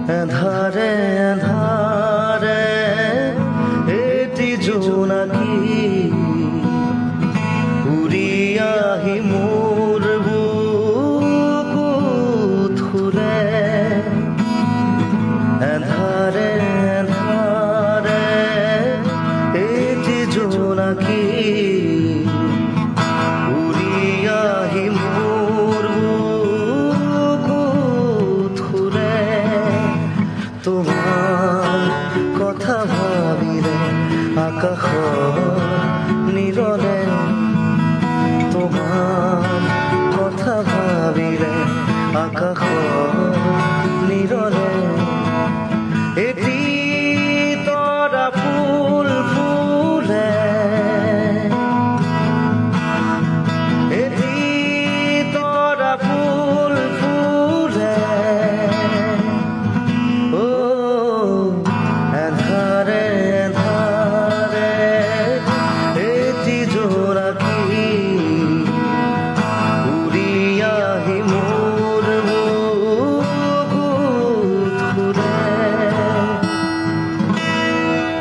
এন্ধাৰে এন্ধাৰে এটি জোনাকী উৰি আহি মোৰ বুকুত শুলে। এন্ধাৰে এন্ধাৰে এটি জোনাকী উৰি আহি মোৰ বুকুত শুলে। তুমি